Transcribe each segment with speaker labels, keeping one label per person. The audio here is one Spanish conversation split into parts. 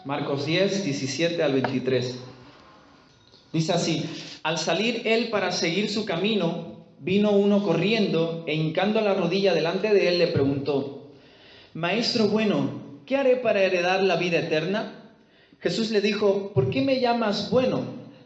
Speaker 1: Marcos 10, 17 al 23. Dice así: al salir él para seguir su camino, vino uno corriendo e hincando la rodilla delante de él le preguntó: Maestro bueno, ¿qué haré para heredar la vida eterna? Jesús le dijo: ¿por qué me llamas bueno?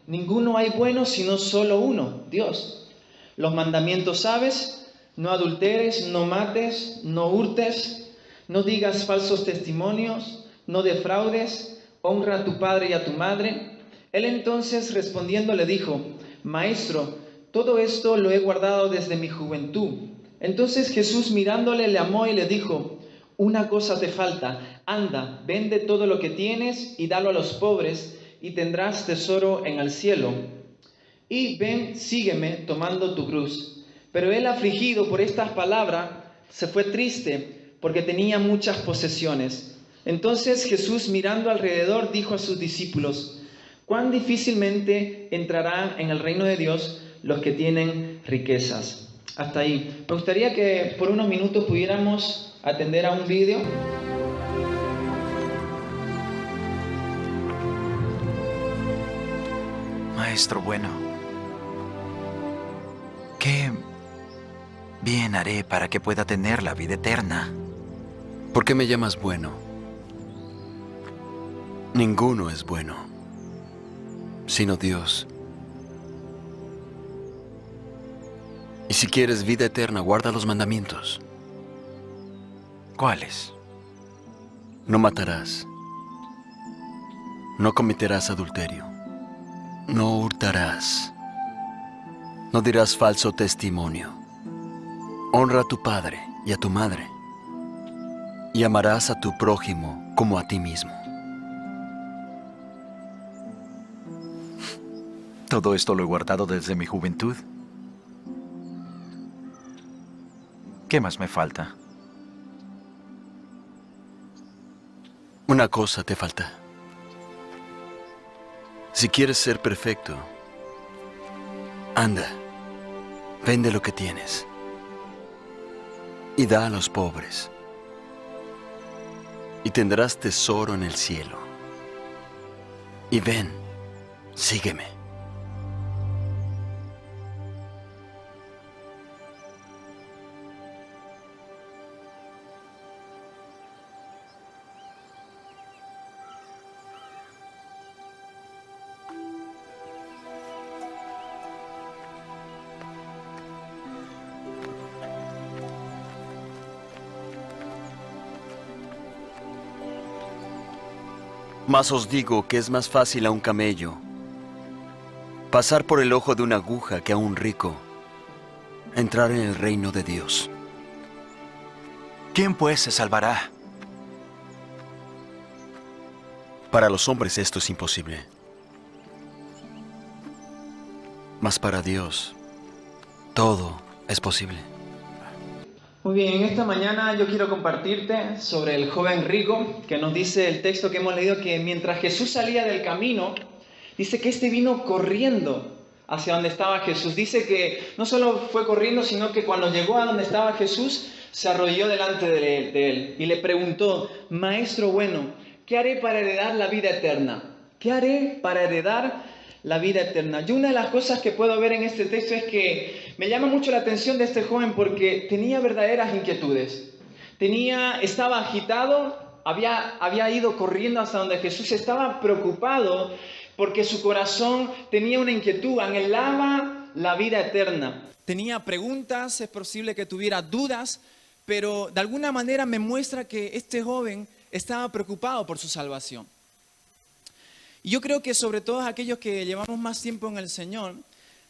Speaker 1: Ninguno hay bueno sino solo uno, Dios. Los mandamientos sabes: no adulteres, no mates, no hurtes, no digas falsos testimonios, no defraudes, honra a tu padre y a tu madre. Él entonces respondiendo le dijo: Maestro, todo esto lo he guardado desde mi juventud. Entonces Jesús mirándole le amó y le dijo: una cosa te falta, anda, vende todo lo que tienes y dalo a los pobres y tendrás tesoro en el cielo. Y ven, sígueme tomando tu cruz. Pero él, afligido por estas palabras, se fue triste porque tenía muchas posesiones. Entonces Jesús, mirando alrededor, dijo a sus discípulos: cuán difícilmente entrarán en el reino de Dios los que tienen riquezas. Hasta ahí. Me gustaría que por unos minutos pudiéramos atender a un vídeo.
Speaker 2: Maestro bueno, ¿qué bien haré para que pueda tener la vida eterna?
Speaker 3: ¿Por qué me llamas bueno? Ninguno es bueno, sino Dios. Y si quieres vida eterna, guarda los mandamientos.
Speaker 2: ¿Cuáles?
Speaker 3: No matarás. No cometerás adulterio. No hurtarás. No dirás falso testimonio. Honra a tu padre y a tu madre. Y amarás a tu prójimo como a ti mismo.
Speaker 2: Todo esto lo he guardado desde mi juventud. ¿Qué más me falta?
Speaker 3: Una cosa te falta. Si quieres ser perfecto, anda, vende lo que tienes y da a los pobres, y tendrás tesoro en el cielo. Y ven, sígueme. Mas os digo que es más fácil a un camello pasar por el ojo de una aguja que a un rico entrar en el reino de Dios.
Speaker 2: ¿Quién pues se salvará?
Speaker 3: Para los hombres esto es imposible, mas para Dios todo es posible.
Speaker 1: Muy bien, en esta mañana yo quiero compartirte sobre el joven rico, que nos dice el texto que hemos leído que mientras Jesús salía del camino, dice que este vino corriendo hacia donde estaba Jesús. Dice que no solo fue corriendo, sino que cuando llegó a donde estaba Jesús, se arrodilló delante de él y le preguntó: Maestro bueno, ¿qué haré para heredar la vida eterna? ¿Qué haré para heredar la vida eterna? Yo una de las cosas que puedo ver en este texto es que me llama mucho la atención de este joven porque tenía verdaderas inquietudes. Estaba agitado, había ido corriendo hasta donde Jesús, estaba preocupado porque su corazón tenía una inquietud, anhelaba la vida eterna. Tenía preguntas, es posible que tuviera dudas, pero de alguna manera me muestra que este joven estaba preocupado por su salvación. Y yo creo que sobre todo aquellos que llevamos más tiempo en el Señor,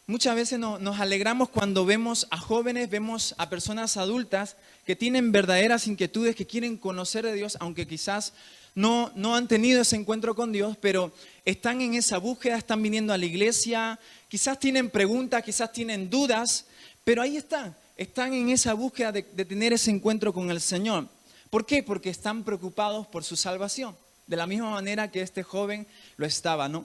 Speaker 1: muchas veces nos alegramos cuando vemos a jóvenes, vemos a personas adultas que tienen verdaderas inquietudes, que quieren conocer a Dios, aunque quizás no han tenido ese encuentro con Dios, pero están en esa búsqueda, están viniendo a la iglesia, quizás tienen preguntas, quizás tienen dudas, pero ahí están en esa búsqueda de tener ese encuentro con el Señor. ¿Por qué? Porque están preocupados por su salvación, de la misma manera que este joven lo estaba, ¿no?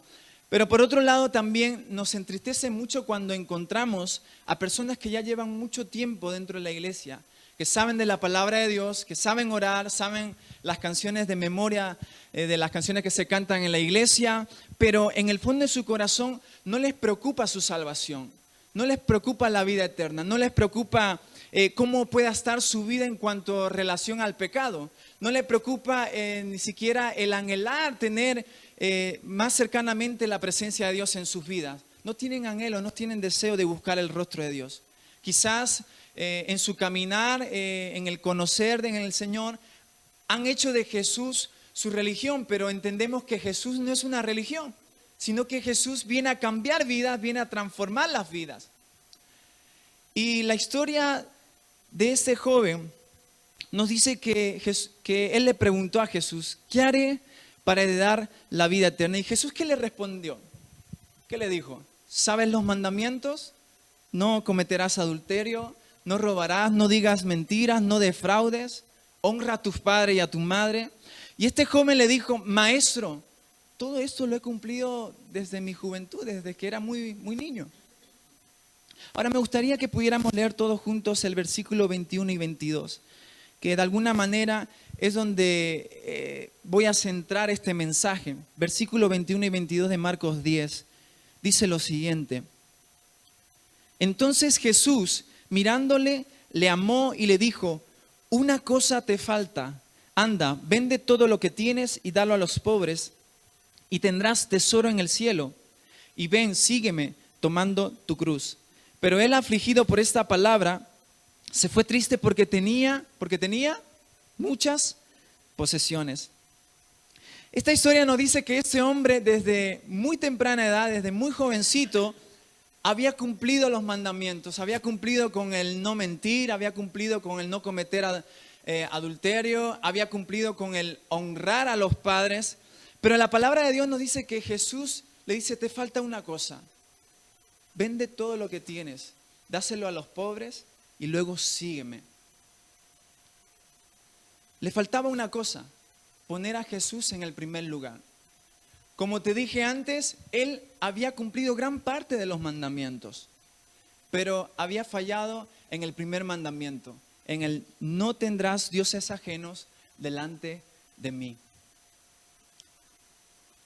Speaker 1: Pero por otro lado también nos entristece mucho cuando encontramos a personas que ya llevan mucho tiempo dentro de la iglesia, que saben de la palabra de Dios, que saben orar, saben las canciones de memoria, de las canciones que se cantan en la iglesia, pero en el fondo de su corazón no les preocupa su salvación, no les preocupa la vida eterna, no les preocupa cómo pueda estar su vida en cuanto a relación al pecado, no les preocupa ni siquiera el anhelar tener más cercanamente la presencia de Dios en sus vidas. No tienen anhelo, no tienen deseo de buscar el rostro de Dios. Quizás en su caminar, en el conocer en el Señor, han hecho de Jesús su religión, pero entendemos que Jesús no es una religión, sino que Jesús viene a cambiar vidas, viene a transformar las vidas. Y la historia de este joven nos dice que él le preguntó a Jesús, ¿qué haré para heredar la vida eterna? Y Jesús, ¿qué le respondió? ¿Qué le dijo? ¿Sabes los mandamientos? No cometerás adulterio, no robarás, no digas mentiras, no defraudes, honra a tus padres y a tu madre. Y este joven le dijo, maestro, todo esto lo he cumplido desde mi juventud, desde que era muy niño. Ahora me gustaría que pudiéramos leer todos juntos el versículo 21 y 22, que de alguna manera es donde voy a centrar este mensaje. Versículo 21 y 22 de Marcos 10, dice lo siguiente. Entonces Jesús, mirándole, le amó y le dijo, una cosa te falta, anda, vende todo lo que tienes y dalo a los pobres, y tendrás tesoro en el cielo. Y ven, sígueme, tomando tu cruz. Pero él, afligido por esta palabra, se fue triste porque tenía muchas posesiones. Esta historia nos dice que este hombre desde muy temprana edad, desde muy jovencito, había cumplido los mandamientos, había cumplido con el no mentir, había cumplido con el no cometer adulterio, había cumplido con el honrar a los padres. Pero la palabra de Dios nos dice que Jesús le dice, te falta una cosa. Vende todo lo que tienes, dáselo a los pobres y luego sígueme. Le faltaba una cosa, poner a Jesús en el primer lugar. Como te dije antes, él había cumplido gran parte de los mandamientos, pero había fallado en el primer mandamiento, en el no tendrás dioses ajenos delante de mí.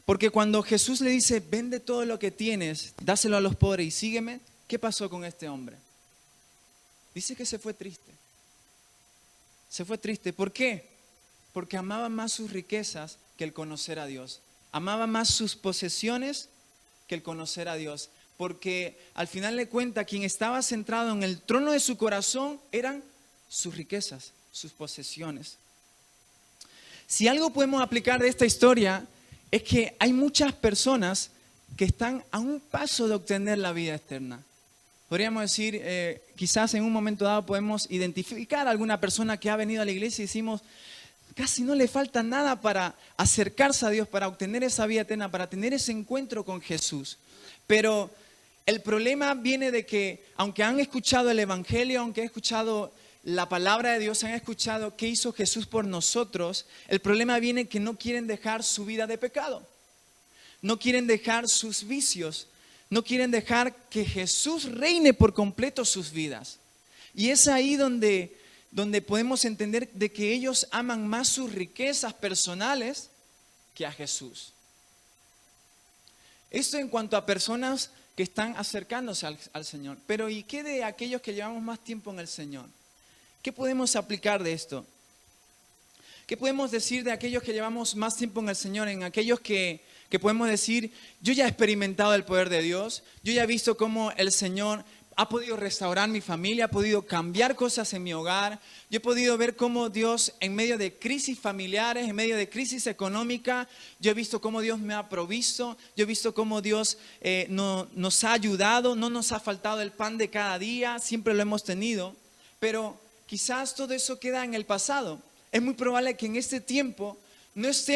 Speaker 1: Porque cuando Jesús le dice, vende todo lo que tienes, dáselo a los pobres y sígueme, ¿qué pasó con este hombre? Dice que se fue triste. Se fue triste. ¿Por qué? Porque amaba más sus riquezas que el conocer a Dios. Amaba más sus posesiones que el conocer a Dios. Porque al final de cuentas, quien estaba centrado en el trono de su corazón eran sus riquezas, sus posesiones. Si algo podemos aplicar de esta historia, es que hay muchas personas que están a un paso de obtener la vida eterna. Podríamos decir, quizás en un momento dado podemos identificar a alguna persona que ha venido a la iglesia y decimos, casi no le falta nada para acercarse a Dios, para obtener esa vida eterna, para tener ese encuentro con Jesús. Pero el problema viene de que, aunque han escuchado el Evangelio, aunque han escuchado la palabra de Dios, han escuchado qué hizo Jesús por nosotros, el problema viene que no quieren dejar su vida de pecado. No quieren dejar sus vicios. No quieren dejar que Jesús reine por completo sus vidas. Y es ahí donde podemos entender de que ellos aman más sus riquezas personales que a Jesús. Esto en cuanto a personas que están acercándose al Señor. Pero ¿y qué de aquellos que llevamos más tiempo en el Señor? ¿Qué podemos aplicar de esto? ¿Qué podemos decir de aquellos que llevamos más tiempo en el Señor? En aquellos que podemos decir, yo ya he experimentado el poder de Dios, yo ya he visto cómo el Señor ha podido restaurar mi familia, ha podido cambiar cosas en mi hogar, yo he podido ver cómo Dios en medio de crisis familiares, en medio de crisis económica, yo he visto cómo Dios me ha provisto, yo he visto cómo Dios nos ha ayudado, no nos ha faltado el pan de cada día, siempre lo hemos tenido, pero quizás todo eso queda en el pasado. Es muy probable que en este tiempo nos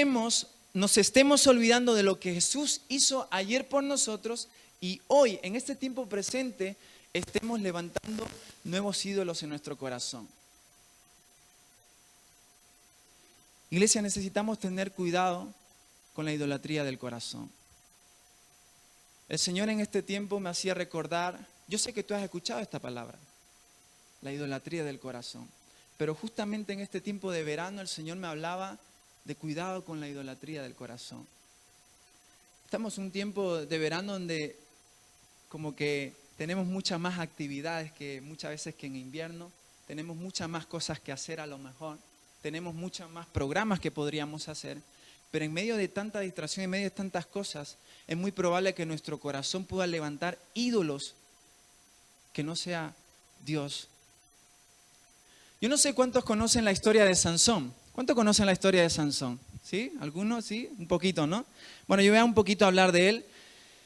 Speaker 1: estemos olvidando de lo que Jesús hizo ayer por nosotros y hoy, en este tiempo presente, estemos levantando nuevos ídolos en nuestro corazón. Iglesia, necesitamos tener cuidado con la idolatría del corazón. El Señor en este tiempo me hacía recordar, yo sé que tú has escuchado esta palabra, la idolatría del corazón. Pero justamente en este tiempo de verano el Señor me hablaba de cuidado con la idolatría del corazón. Estamos en un tiempo de verano donde como que tenemos muchas más actividades que muchas veces que en invierno. Tenemos muchas más cosas que hacer a lo mejor. Tenemos muchos más programas que podríamos hacer. Pero en medio de tanta distracción, en medio de tantas cosas, es muy probable que nuestro corazón pueda levantar ídolos que no sea Dios. Yo no sé cuántos conocen la historia de Sansón. ¿Cuántos conocen la historia de Sansón? ¿Sí? ¿Algunos? Sí, un poquito, ¿no? Bueno, yo voy a un poquito hablar de él.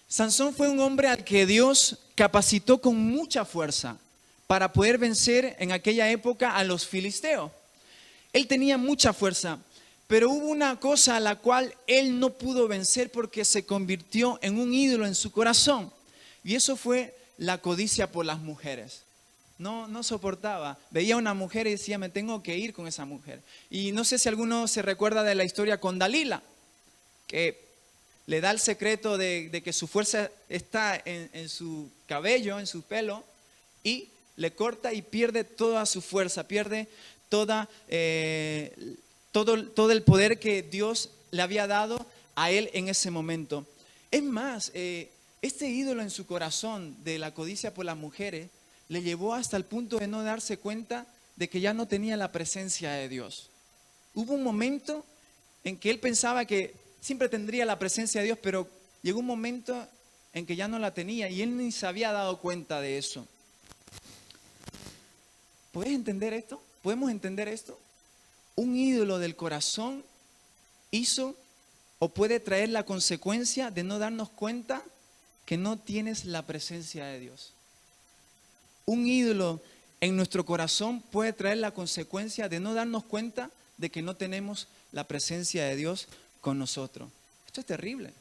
Speaker 1: Sansón fue un hombre al que Dios capacitó con mucha fuerza para poder vencer en aquella época a los filisteos. Él tenía mucha fuerza, pero hubo una cosa a la cual él no pudo vencer porque se convirtió en un ídolo en su corazón. Y eso fue la codicia por las mujeres. No soportaba. Veía a una mujer y decía, me tengo que ir con esa mujer. Y no sé si alguno se recuerda de la historia con Dalila, que le da el secreto de que su fuerza está en su cabello, en su pelo, y le corta y pierde toda su fuerza, pierde todo el poder que Dios le había dado a él en ese momento. Es más, este ídolo en su corazón de la codicia por las mujeres le llevó hasta el punto de no darse cuenta de que ya no tenía la presencia de Dios. Hubo un momento en que él pensaba que siempre tendría la presencia de Dios, pero llegó un momento en que ya no la tenía y él ni se había dado cuenta de eso. ¿Puedes entender esto? ¿Podemos entender esto? Un ídolo del corazón hizo o puede traer la consecuencia de no darnos cuenta que no tienes la presencia de Dios. Un ídolo en nuestro corazón puede traer la consecuencia de no darnos cuenta de que no tenemos la presencia de Dios con nosotros. Esto es terrible.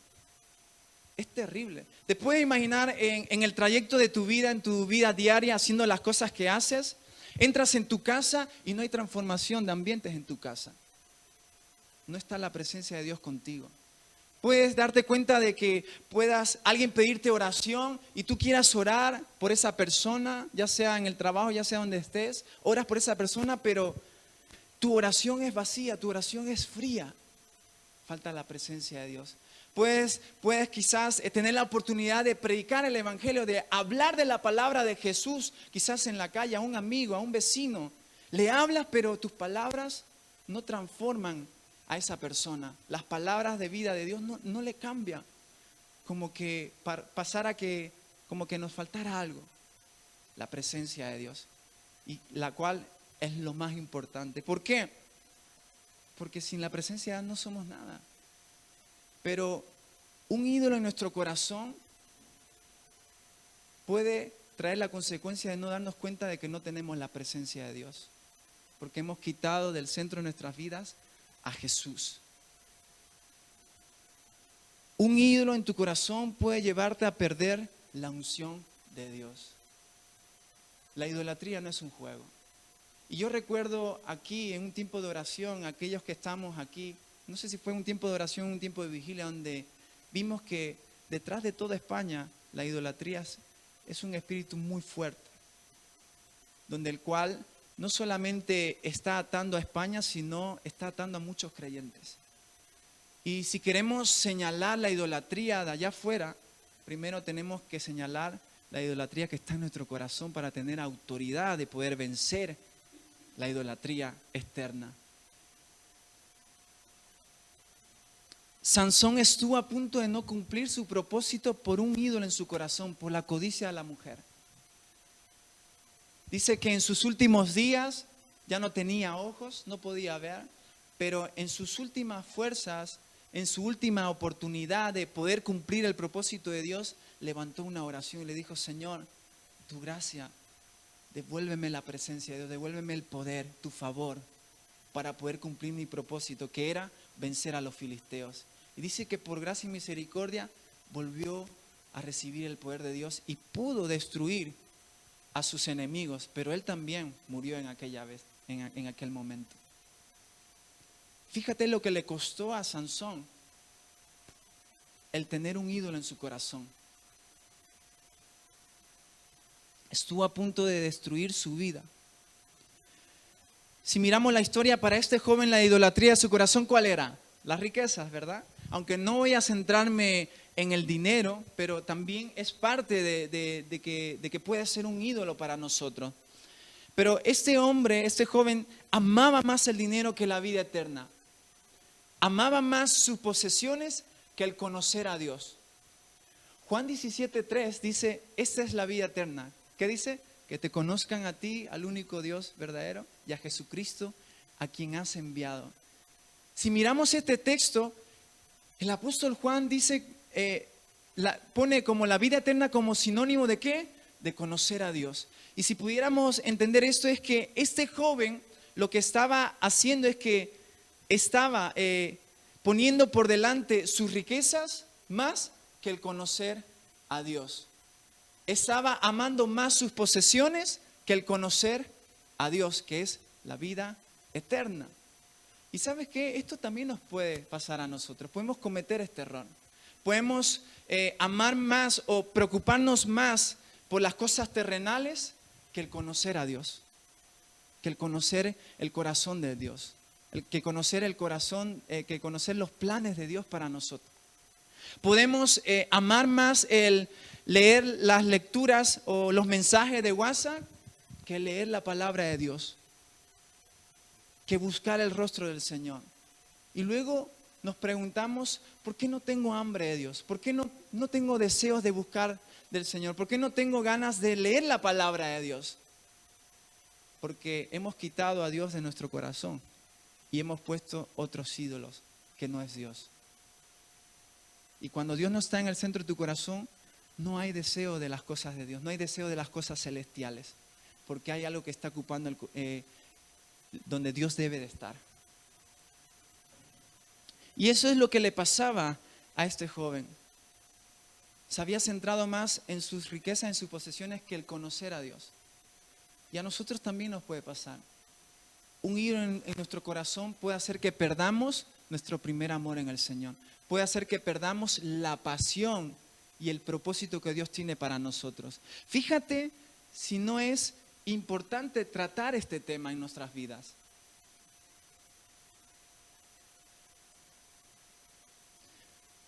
Speaker 1: Es terrible. ¿Te puedes imaginar en el trayecto de tu vida, en tu vida diaria, haciendo las cosas que haces? Entras en tu casa y no hay transformación de ambientes en tu casa. No está la presencia de Dios contigo. Puedes darte cuenta de que alguien pedirte oración y tú quieras orar por esa persona, ya sea en el trabajo, ya sea donde estés, oras por esa persona, pero tu oración es vacía, tu oración es fría. Falta la presencia de Dios. Puedes quizás tener la oportunidad de predicar el evangelio, de hablar de la palabra de Jesús, quizás en la calle, a un amigo, a un vecino. Le hablas, pero tus palabras no transforman a esa persona. Las palabras de vida de Dios no le cambian. Como que pasara que, como que nos faltara algo. La presencia de Dios. Y la cual es lo más importante. ¿Por qué? Porque sin la presencia de Dios no somos nada. Pero un ídolo en nuestro corazón puede traer la consecuencia de no darnos cuenta de que no tenemos la presencia de Dios. Porque hemos quitado del centro de nuestras vidas a Jesús. Un ídolo en tu corazón puede llevarte a perder la unción de Dios. La idolatría no es un juego. Y yo recuerdo aquí en un tiempo de oración, aquellos que estamos aquí, no sé si fue un tiempo de oración, un tiempo de vigilia, donde vimos que detrás de toda España la idolatría es un espíritu muy fuerte, donde el cual no solamente está atando a España, sino está atando a muchos creyentes. Y si queremos señalar la idolatría de allá afuera, primero tenemos que señalar la idolatría que está en nuestro corazón para tener autoridad de poder vencer la idolatría externa. Sansón estuvo a punto de no cumplir su propósito por un ídolo en su corazón, por la codicia de la mujer. Dice que en sus últimos días ya no tenía ojos, no podía ver, pero en sus últimas fuerzas, en su última oportunidad de poder cumplir el propósito de Dios, levantó una oración y le dijo: Señor, tu gracia, devuélveme la presencia de Dios, devuélveme el poder, tu favor, para poder cumplir mi propósito, que era vencer a los filisteos. Y dice que por gracia y misericordia volvió a recibir el poder de Dios y pudo destruir a sus enemigos, pero él también murió en aquel momento. Fíjate lo que le costó a Sansón el tener un ídolo en su corazón. Estuvo a punto de destruir su vida. si miramos la historia, para este joven la idolatría de su corazón, ¿cuál era? Las riquezas, ¿verdad? Aunque no voy a centrarme en el dinero, pero también es parte de que puede ser un ídolo para nosotros. Pero este hombre, este joven, amaba más el dinero que la vida eterna. Amaba más sus posesiones que el conocer a Dios. Juan 17:3 dice, esta es la vida eterna. ¿Qué dice? Que te conozcan a ti, al único Dios verdadero, y a Jesucristo, a quien has enviado. Si miramos este texto, el apóstol Juan dice, pone como la vida eterna como sinónimo de ¿qué? De conocer a Dios. Y si pudiéramos entender esto, es que este joven lo que estaba haciendo es que estaba poniendo por delante sus riquezas más que el conocer a Dios. Estaba amando más sus posesiones que el conocer a Dios, que es la vida eterna. Y ¿sabes qué? Esto también nos puede pasar a nosotros. Podemos cometer este error. Podemos amar más o preocuparnos más por las cosas terrenales que el conocer a Dios, que el conocer el corazón de Dios, que conocer el corazón, que conocer los planes de Dios para nosotros. Podemos amar más el leer las lecturas o los mensajes de WhatsApp que leer la palabra de Dios, que buscar el rostro del Señor. Y luego nos preguntamos, ¿por qué no tengo hambre de Dios? ¿Por qué no tengo deseos de buscar del Señor? ¿Por qué no tengo ganas de leer la palabra de Dios? Porque hemos quitado a Dios de nuestro corazón y hemos puesto otros ídolos que no es Dios. Y cuando Dios no está en el centro de tu corazón, no hay deseo de las cosas de Dios, no hay deseo de las cosas celestiales, porque hay algo que está ocupando donde Dios debe de estar. Y eso es lo que le pasaba a este joven. Se había centrado más en sus riquezas, en sus posesiones, que el conocer a Dios. Y a nosotros también nos puede pasar. Un ídolo en nuestro corazón puede hacer que perdamos nuestro primer amor en el Señor. Puede hacer que perdamos la pasión y el propósito que Dios tiene para nosotros. Fíjate si no es importante tratar este tema en nuestras vidas.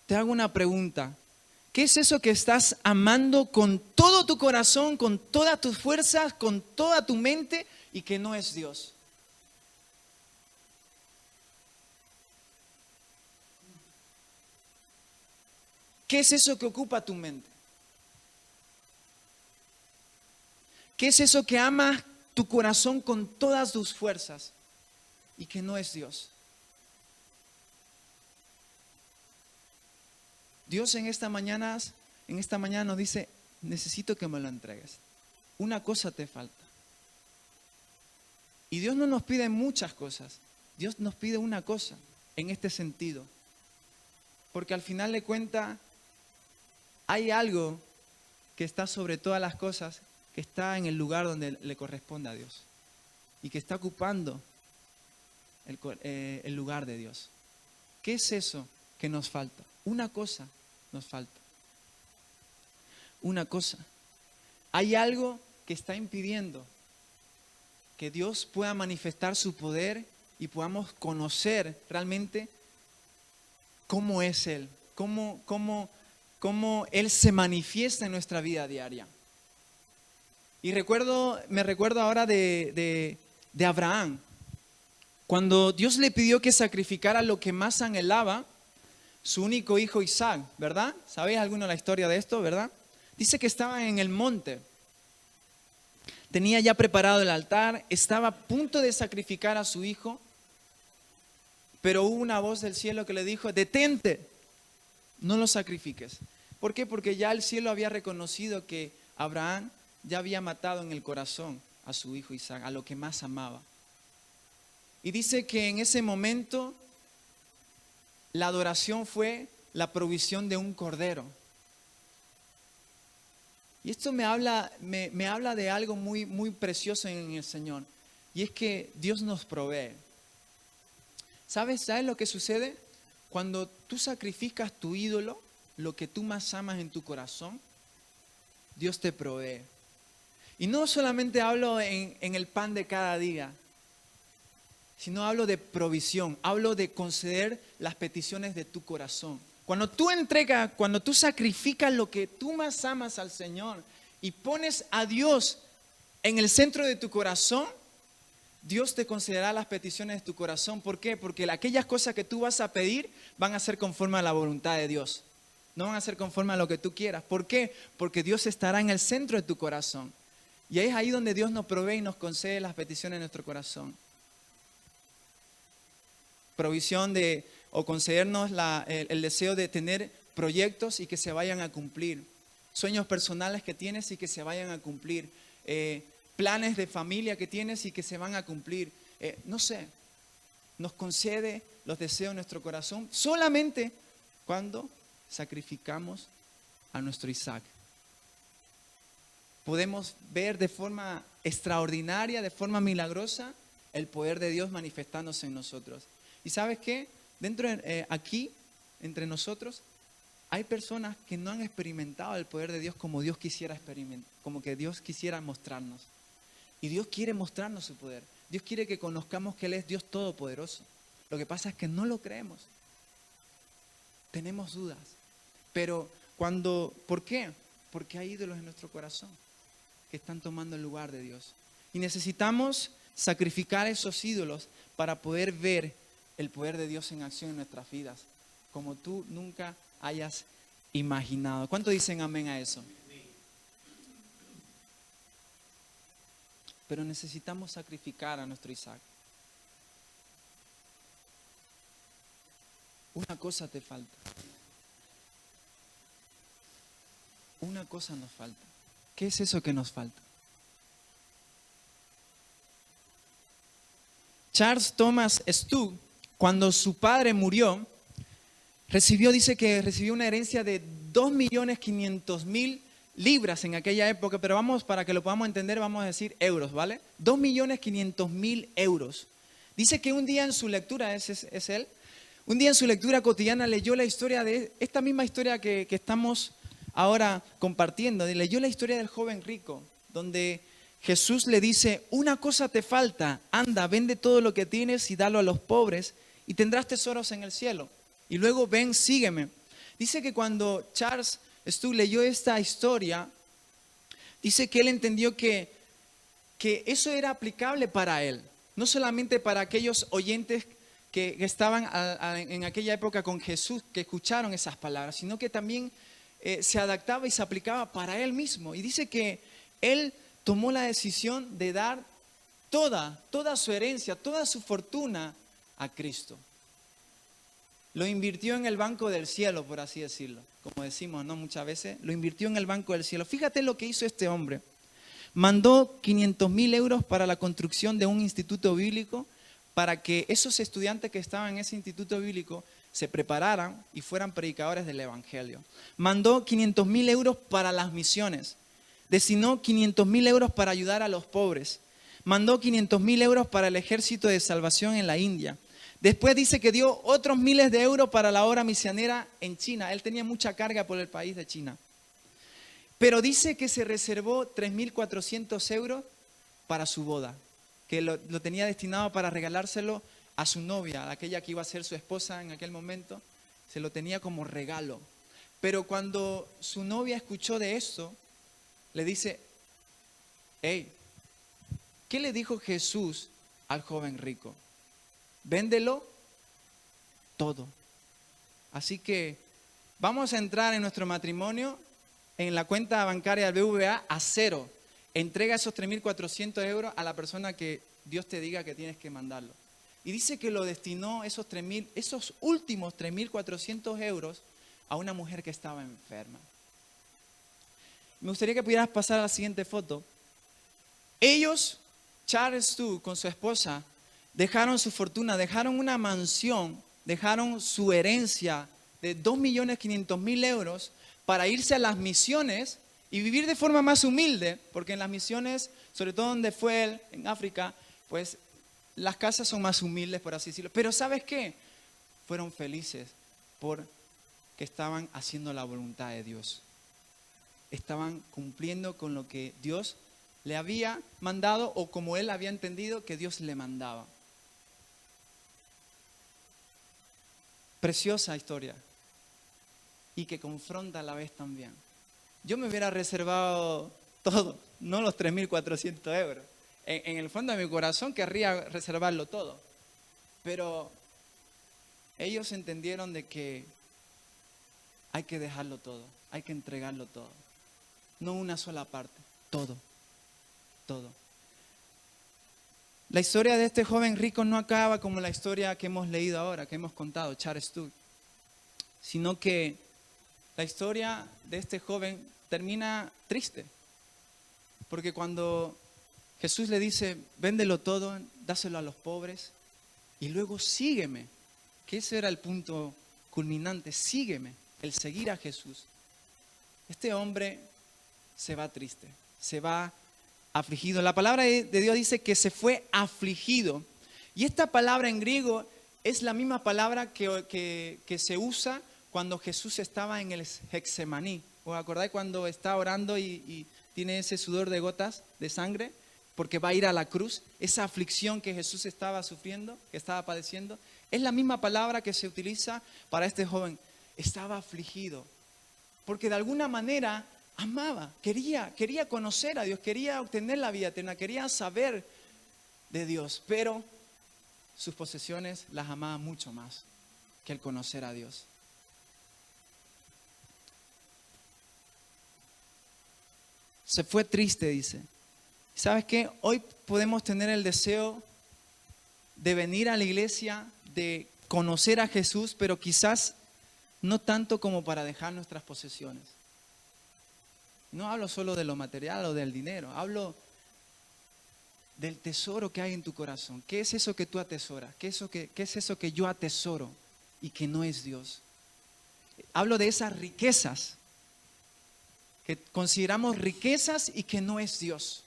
Speaker 1: Te hago una pregunta. ¿Qué es eso que estás amando con todo tu corazón, con todas tus fuerzas, con toda tu mente y que no es Dios? ¿Qué es eso que ocupa tu mente? ¿Qué es eso que ama tu corazón con todas tus fuerzas y que no es Dios? Dios en esta mañana nos dice, necesito que me lo entregues. Una cosa te falta. Y Dios no nos pide muchas cosas. Dios nos pide una cosa en este sentido. Porque al final de cuentas, hay algo que está sobre todas las cosas, que está en el lugar donde le corresponde a Dios. Y que está ocupando el lugar de Dios. ¿Qué es eso que nos falta? Una cosa nos falta. Una cosa. Hay algo que está impidiendo que Dios pueda manifestar su poder y podamos conocer realmente cómo es Él, cómo Él se manifiesta en nuestra vida diaria. Y me recuerdo ahora de Abraham. Cuando Dios le pidió que sacrificara lo que más anhelaba, su único hijo Isaac, ¿verdad? ¿Sabéis alguno la historia de esto, verdad? Dice que estaba en el monte. Tenía ya preparado el altar, estaba a punto de sacrificar a su hijo, pero hubo una voz del cielo que le dijo, detente, no lo sacrifiques. ¿Por qué? Porque ya el cielo había reconocido que Abraham ya había matado en el corazón a su hijo Isaac, a lo que más amaba. Y dice que en ese momento la adoración fue la provisión de un cordero. Y esto me habla de algo muy, muy precioso en el Señor. Y es que Dios nos provee. ¿Sabes lo que sucede? Cuando tú sacrificas tu ídolo, lo que tú más amas en tu corazón, Dios te provee. Y no solamente hablo en el pan de cada día. sino hablo de provisión, hablo de conceder las peticiones de tu corazón. Cuando tú entregas, cuando tú sacrificas lo que tú más amas al Señor y pones a Dios en el centro de tu corazón, Dios te concederá las peticiones de tu corazón. ¿Por qué? Porque aquellas cosas que tú vas a pedir van a ser conforme a la voluntad de Dios. No van a ser conforme a lo que tú quieras. ¿Por qué? Porque Dios estará en el centro de tu corazón. Y es ahí donde Dios nos provee y nos concede las peticiones de nuestro corazón. Provisión de, o concedernos el deseo de tener proyectos y que se vayan a cumplir. Sueños personales que tienes y que se vayan a cumplir. Planes de familia que tienes y que se van a cumplir. No sé, nos concede los deseos de nuestro corazón solamente cuando sacrificamos a nuestro Isaac. Podemos ver de forma extraordinaria, de forma milagrosa, el poder de Dios manifestándose en nosotros. ¿Y sabes qué? Aquí, entre nosotros, hay personas que no han experimentado el poder de Dios como Dios quisiera experimentar, como que Dios quisiera mostrarnos. Y Dios quiere mostrarnos su poder. Dios quiere que conozcamos que Él es Dios todopoderoso. Lo que pasa es que no lo creemos. Tenemos dudas. Pero ¿por qué? Porque hay ídolos en nuestro corazón que están tomando el lugar de Dios. Y necesitamos sacrificar esos ídolos para poder ver el poder de Dios en acción en nuestras vidas, como tú nunca hayas imaginado. ¿Cuánto dicen amén a eso? Pero necesitamos sacrificar a nuestro Isaac. Una cosa te falta. Una cosa nos falta. ¿Qué es eso que nos falta? Charles Thomas Stugg, cuando su padre murió, dice que recibió una herencia de 2.500.000 libras en aquella época, pero para que lo podamos entender, vamos a decir euros, ¿vale? 2.500.000 euros. Dice que un día en su lectura, es él, un día en su lectura cotidiana leyó la historia de esta misma historia que estamos ahora compartiendo. Leyó la historia del joven rico, donde Jesús le dice, una cosa te falta, anda, vende todo lo que tienes y dalo a los pobres y tendrás tesoros en el cielo. Y luego ven, sígueme. Dice que cuando Charles Stugg leyó esta historia, dice que él entendió que eso era aplicable para él, no solamente para aquellos oyentes que estaban en aquella época con Jesús, que escucharon esas palabras, sino que también se adaptaba y se aplicaba para él mismo. Y dice que él tomó la decisión de dar toda su herencia, toda su fortuna a Cristo. Lo invirtió en el banco del cielo, por así decirlo. Como decimos, ¿no? Muchas veces, lo invirtió en el banco del cielo. Fíjate lo que hizo este hombre. Mandó 500.000 euros para la construcción de un instituto bíblico para que esos estudiantes que estaban en ese instituto bíblico se prepararan y fueran predicadores del evangelio. Mandó 500.000 euros para las misiones. Destinó 500.000 euros para ayudar a los pobres. Mandó 500.000 euros para el ejército de salvación en la India. Después dice que dio otros miles de euros para la obra misionera en China. Él tenía mucha carga por el país de China. Pero dice que se reservó 3.400 euros para su boda, que lo tenía destinado para regalárselo a su novia, a aquella que iba a ser su esposa en aquel momento. Se lo tenía como regalo. Pero cuando su novia escuchó de esto, le dice, hey, ¿qué le dijo Jesús al joven rico? Véndelo todo. Así que vamos a entrar en nuestro matrimonio en la cuenta bancaria del BBVA a cero. Entrega esos 3.400 euros a la persona que Dios te diga que tienes que mandarlo. Y dice que lo destinó esos últimos 3.400 euros a una mujer que estaba enferma. Me gustaría que pudieras pasar a la siguiente foto. Ellos, Charles Stugg con su esposa, dejaron su fortuna, dejaron una mansión, dejaron su herencia de 2.500.000 euros para irse a las misiones y vivir de forma más humilde, porque en las misiones, sobre todo donde fue él, en África, pues las casas son más humildes, por así decirlo. Pero ¿sabes qué? Fueron felices porque estaban haciendo la voluntad de Dios. Estaban cumpliendo con lo que Dios le había mandado o como él había entendido que Dios le mandaba. Preciosa historia. Y que confronta a la vez también. Yo me hubiera reservado todo, no los 3.400 euros. En el fondo de mi corazón querría reservarlo todo. Pero ellos entendieron de que hay que dejarlo todo, hay que entregarlo todo. No una sola parte, todo, todo. La historia de este joven rico no acaba como la historia que hemos leído ahora, que hemos contado, Charles Stuck, sino que la historia de este joven termina triste. Porque cuando Jesús le dice, véndelo todo, dáselo a los pobres y luego sígueme, que ese era el punto culminante, sígueme, el seguir a Jesús. Este hombre se va triste, se va afligido. La palabra de Dios dice que se fue afligido. Y esta palabra en griego es la misma palabra que se usa cuando Jesús estaba en el Getsemaní. ¿Os acordáis cuando está orando y tiene ese sudor de gotas de sangre? Porque va a ir a la cruz. Esa aflicción que Jesús estaba sufriendo, que estaba padeciendo, es la misma palabra que se utiliza para este joven. Estaba afligido. Porque de alguna manera amaba, quería conocer a Dios, quería obtener la vida eterna, quería saber de Dios, pero sus posesiones las amaba mucho más que el conocer a Dios. Se fue triste, dice. ¿Sabes qué? Hoy podemos tener el deseo de venir a la iglesia, de conocer a Jesús, pero quizás no tanto como para dejar nuestras posesiones. No hablo solo de lo material o del dinero, hablo del tesoro que hay en tu corazón. ¿Qué es eso que tú atesoras? ¿Qué es eso que yo atesoro y que no es Dios? Hablo de esas riquezas que consideramos riquezas y que no es Dios.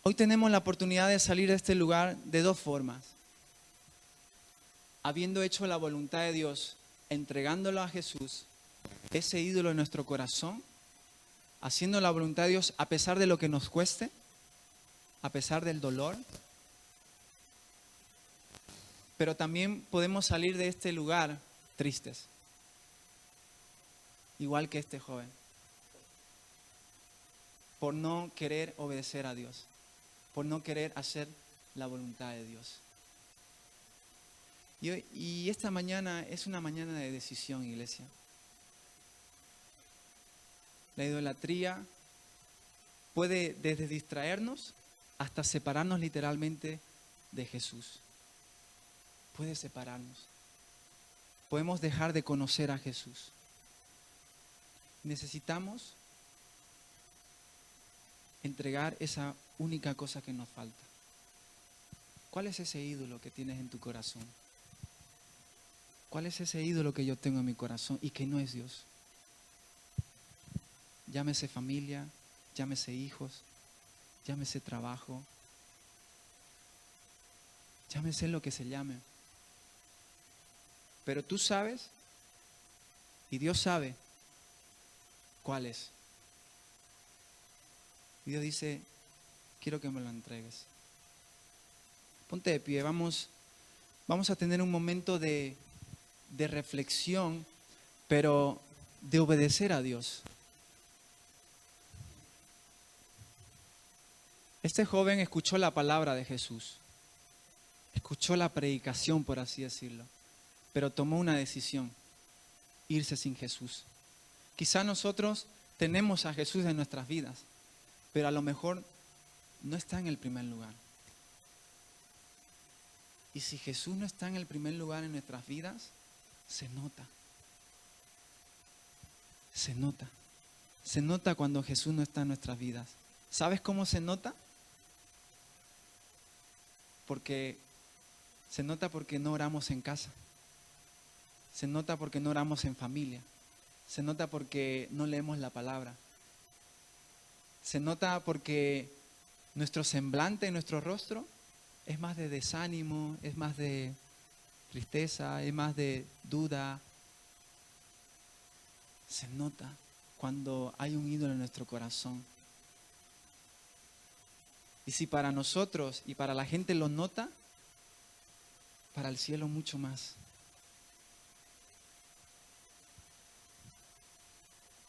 Speaker 1: Hoy tenemos la oportunidad de salir de este lugar de dos formas. Habiendo hecho la voluntad de Dios, entregándolo a Jesús, ese ídolo en nuestro corazón, haciendo la voluntad de Dios a pesar de lo que nos cueste, a pesar del dolor. Pero también podemos salir de este lugar tristes, igual que este joven, por no querer obedecer a Dios, por no querer hacer la voluntad de Dios. Y esta mañana es una mañana de decisión, iglesia. La idolatría puede desde distraernos hasta separarnos literalmente de Jesús. Puede separarnos. Podemos dejar de conocer a Jesús. Necesitamos entregar esa única cosa que nos falta. ¿Cuál es ese ídolo que tienes en tu corazón? ¿Cuál es ese ídolo que yo tengo en mi corazón y que no es Dios? Llámese familia, llámese hijos, llámese trabajo, llámese lo que se llame. Pero tú sabes y Dios sabe cuál es. Y Dios dice, quiero que me lo entregues. Ponte de pie, vamos a tener un momento de reflexión, pero de obedecer a Dios. Este joven escuchó la palabra de Jesús, escuchó la predicación, por así decirlo, pero tomó una decisión, irse sin Jesús. Quizá nosotros tenemos a Jesús en nuestras vidas, pero a lo mejor no está en el primer lugar. Y si Jesús no está en el primer lugar en nuestras vidas, se nota. Se nota. Se nota cuando Jesús no está en nuestras vidas. ¿Sabes cómo se nota? Se nota porque no oramos en casa. Se nota porque no oramos en familia. Se nota porque no leemos la palabra. Se nota porque nuestro semblante, nuestro rostro, es más de desánimo, es más de tristeza, es más de duda. Se nota cuando hay un ídolo en nuestro corazón.
Speaker 4: Y si para nosotros y para la gente lo nota, para el cielo mucho más.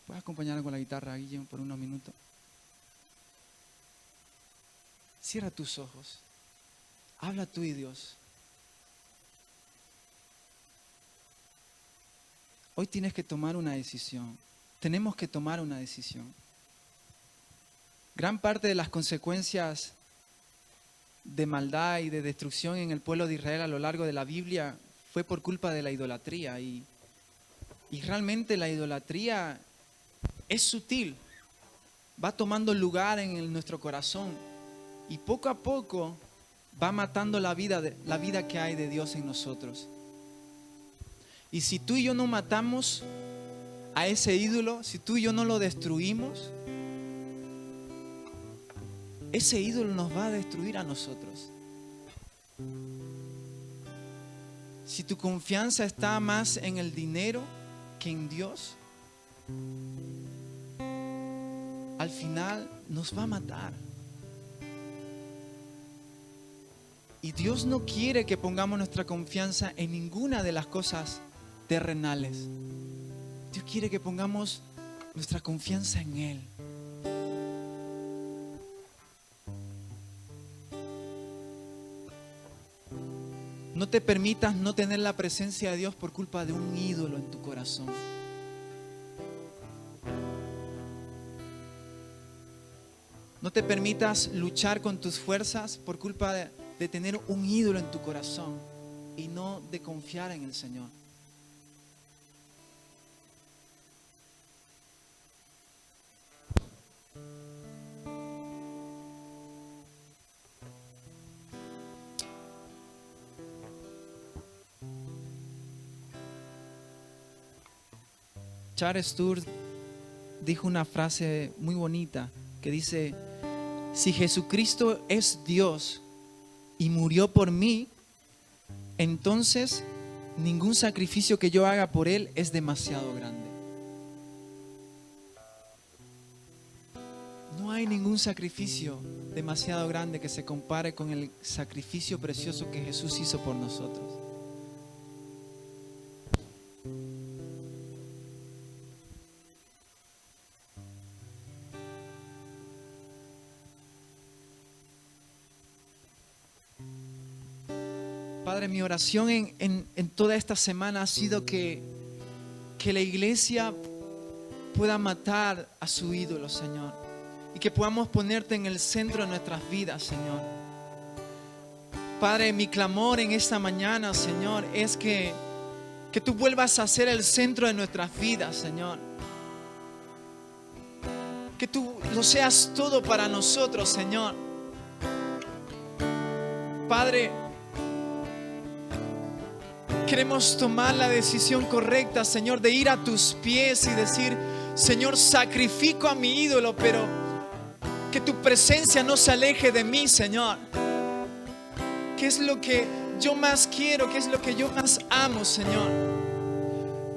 Speaker 4: ¿Puedes acompañarme con la guitarra, Guillermo, por unos minutos? Cierra tus ojos. Habla tú y Dios. Hoy tienes que tomar una decisión. Tenemos que tomar una decisión. Gran parte de las consecuencias de maldad y de destrucción en el pueblo de Israel a lo largo de la Biblia fue por culpa de la idolatría. Y realmente la idolatría es sutil. Va tomando lugar en nuestro corazón. Y poco a poco va matando la vida que hay de Dios en nosotros. Y si tú y yo no matamos a ese ídolo, si tú y yo no lo destruimos, ese ídolo nos va a destruir a nosotros. Si tu confianza está más en el dinero que en Dios, al final nos va a matar. Y Dios no quiere que pongamos nuestra confianza en ninguna de las cosas terrenales. Dios quiere que pongamos nuestra confianza en Él. No te permitas no tener la presencia de Dios por culpa de un ídolo en tu corazón. No te permitas luchar con tus fuerzas por culpa de tener un ídolo en tu corazón y no de confiar en el Señor. Charles Sturz dijo una frase muy bonita que dice: si Jesucristo es Dios y murió por mí, entonces ningún sacrificio que yo haga por Él es demasiado grande. No hay ningún sacrificio demasiado grande que se compare con el sacrificio precioso que Jesús hizo por nosotros. Padre, mi oración en toda esta semana ha sido que la iglesia pueda matar a su ídolo, Señor, y que podamos ponerte en el centro de nuestras vidas, Señor. Padre, mi clamor en esta mañana, Señor, es que tú vuelvas a ser el centro de nuestras vidas, Señor. Que tú lo seas todo para nosotros, Señor. Padre, queremos tomar la decisión correcta, Señor, de ir a tus pies y decir: Señor, sacrifico a mi ídolo, pero que tu presencia no se aleje de mí, Señor. ¿Qué es lo que yo más quiero? ¿Qué es lo que yo más amo, Señor?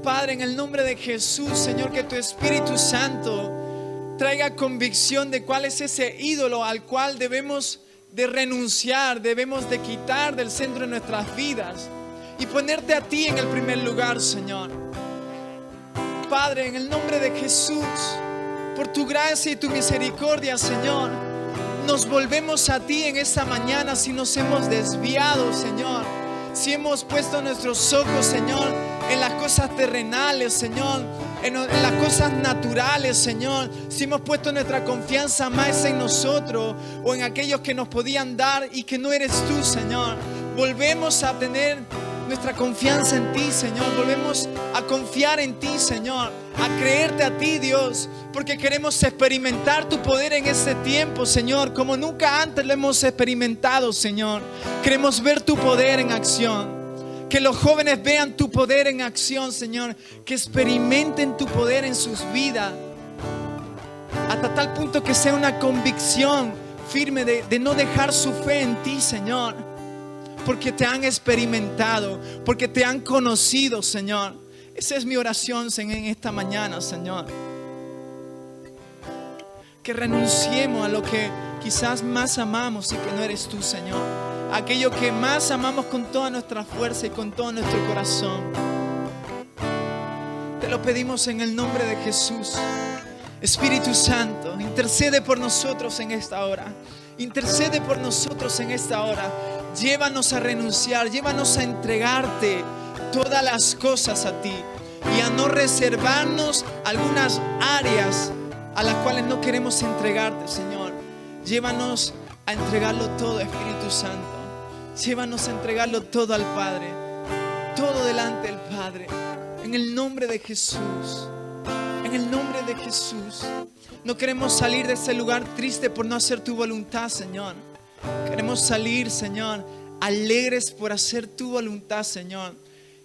Speaker 4: Padre, en el nombre de Jesús, Señor, que tu Espíritu Santo traiga convicción de cuál es ese ídolo al cual debemos de renunciar, debemos de quitar del centro de nuestras vidas y ponerte a ti en el primer lugar, Señor. Padre, en el nombre de Jesús, por tu gracia y tu misericordia, Señor, nos volvemos a ti en esta mañana si nos hemos desviado, Señor. Si hemos puesto nuestros ojos, Señor, en las cosas terrenales, Señor, en las cosas naturales, Señor. Si hemos puesto nuestra confianza más en nosotros o en aquellos que nos podían dar y que no eres tú, Señor. Volvemos a tener nuestra confianza en ti, Señor. Volvemos a confiar en ti, Señor, a creerte a ti, Dios, porque queremos experimentar tu poder en este tiempo, Señor, como nunca antes lo hemos experimentado, Señor. Queremos ver tu poder en acción. Que los jóvenes vean tu poder en acción, Señor. Que experimenten tu poder en sus vidas, hasta tal punto que sea una convicción firme de no dejar su fe en ti, Señor, porque te han experimentado, porque te han conocido, Señor. Esa es mi oración en esta mañana, Señor. Que renunciemos a lo que quizás más amamos y que no eres tú, Señor. Aquello que más amamos con toda nuestra fuerza y con todo nuestro corazón. Te lo pedimos en el nombre de Jesús. Espíritu Santo, intercede por nosotros en esta hora. Intercede por nosotros en esta hora. Llévanos a renunciar, llévanos a entregarte todas las cosas a ti y a no reservarnos algunas áreas a las cuales no queremos entregarte, Señor. Llévanos a entregarlo todo, Espíritu Santo. Llévanos a entregarlo todo al Padre, todo delante del Padre, en el nombre de Jesús. En el nombre de Jesús. No queremos salir de ese lugar triste por no hacer tu voluntad, Señor. Queremos salir, Señor, alegres por hacer tu voluntad, Señor.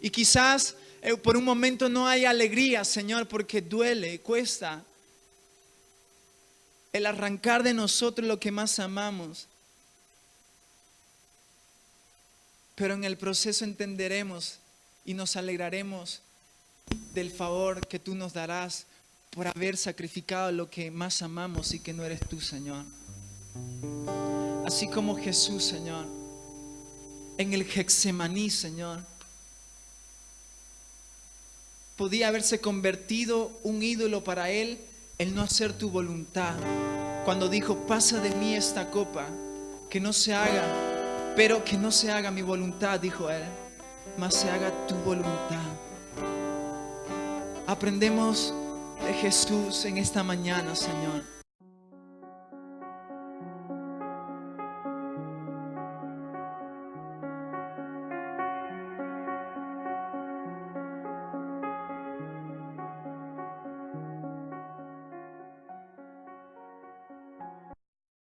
Speaker 4: Y quizás por un momento no hay alegría, Señor, porque duele, cuesta el arrancar de nosotros lo que más amamos. Pero en el proceso entenderemos y nos alegraremos del favor que tú nos darás por haber sacrificado lo que más amamos y que no eres tú, Señor. Así como Jesús, Señor, en el Getsemaní, Señor, podía haberse convertido un ídolo para él el no hacer tu voluntad. Cuando dijo, pasa de mí esta copa, que no se haga, pero que no se haga mi voluntad, dijo él, mas se haga tu voluntad. Aprendemos de Jesús en esta mañana, Señor.